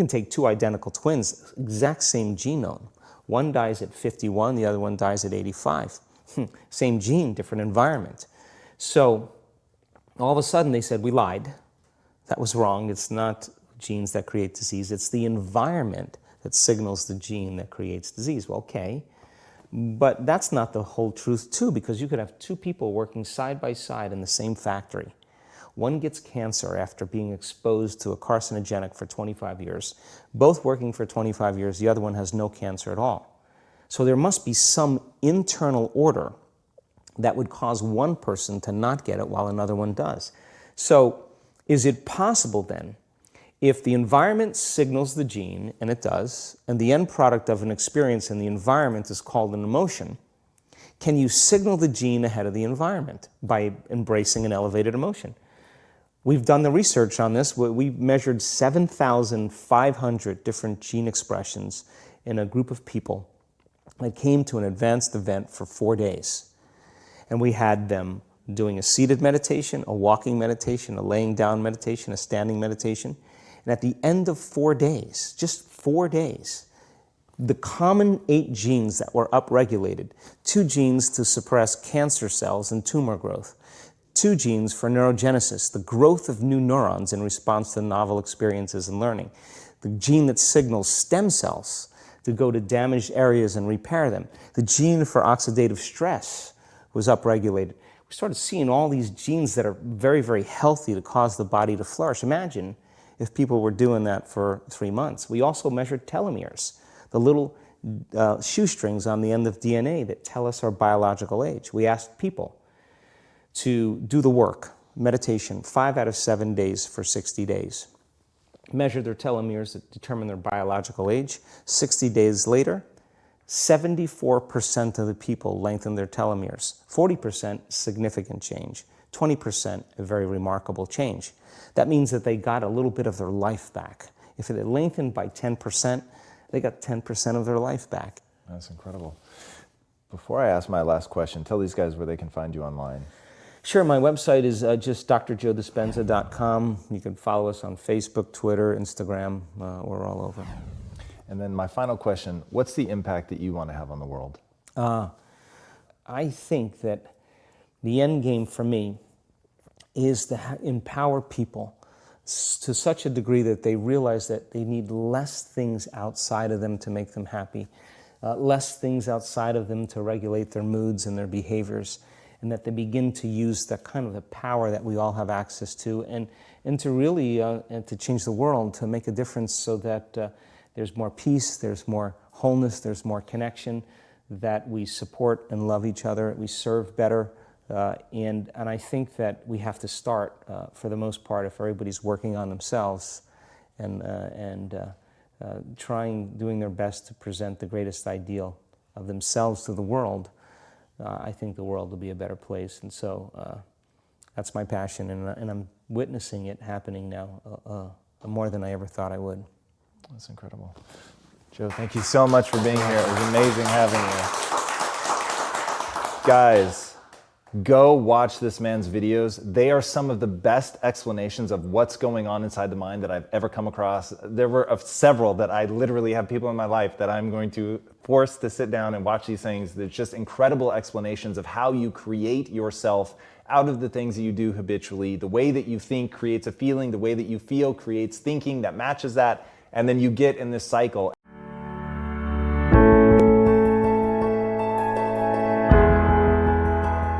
can take two identical twins, exact same genome. One dies at 51, the other one dies at 85. Same gene, different environment. So all of a sudden they said, we lied. That was wrong. It's not genes that create disease. It's the environment that signals the gene that creates disease. Well, okay. But that's not the whole truth too, because you could have two people working side by side in the same factory. One gets cancer after being exposed to a carcinogenic for 25 years. Both working for 25 years, the other one has no cancer at all. So there must be some internal order that would cause one person to not get it while another one does. So is it possible then, if the environment signals the gene, and it does, and the end product of an experience in the environment is called an emotion, can you signal the gene ahead of the environment by embracing an elevated emotion? We've done the research on this. We've measured 7,500 different gene expressions in a group of people that came to an advanced event for 4 days. And we had them doing a seated meditation, a walking meditation, a laying down meditation, a standing meditation. And at the end of 4 days, just 4 days, the common 8 genes that were upregulated, 2 genes to suppress cancer cells and tumor growth, 2 genes for neurogenesis, the growth of new neurons in response to novel experiences and learning, the gene that signals stem cells to go to damaged areas and repair them, the gene for oxidative stress was upregulated. We started seeing all these genes that are very, very healthy to cause the body to flourish. Imagine if people were doing that for 3 months. We also measured telomeres, the little shoestrings on the end of DNA that tell us our biological age. We asked people to do the work, meditation, 5 out of 7 days for 60 days. Measure their telomeres that determine their biological age. 60 days later, 74% of the people lengthened their telomeres. 40% significant change. 20% a very remarkable change. That means that they got a little bit of their life back. If it had lengthened by 10%, they got 10% of their life back. That's incredible. Before I ask my last question, tell these guys where they can find you online. Sure, my website is just drjoedispenza.com. You can follow us on Facebook, Twitter, Instagram. We're all over. And then my final question, what's the impact that you want to have on the world? I think that the end game for me is to empower people to such a degree that they realize that they need less things outside of them to make them happy, less things outside of them to regulate their moods and their behaviors, and that they begin to use that kind of the power that we all have access to, and to really and to change the world, to make a difference so that there's more peace, there's more wholeness, there's more connection, that we support and love each other, we serve better, and I think that we have to start, for the most part, if everybody's working on themselves and doing their best to present the greatest ideal of themselves to the world, I think the world will be a better place. And so that's my passion, and I'm witnessing it happening now more than I ever thought I would. That's incredible. Joe, thank you so much for being here. It was amazing having you. Guys, go watch this man's videos. They are some of the best explanations of what's going on inside the mind that I've ever come across. There were several that I literally have people in my life that I'm going to force to sit down and watch these things. There's just incredible explanations of how you create yourself out of the things that you do habitually. The way that you think creates a feeling. The way that you feel creates thinking that matches that. And then you get in this cycle.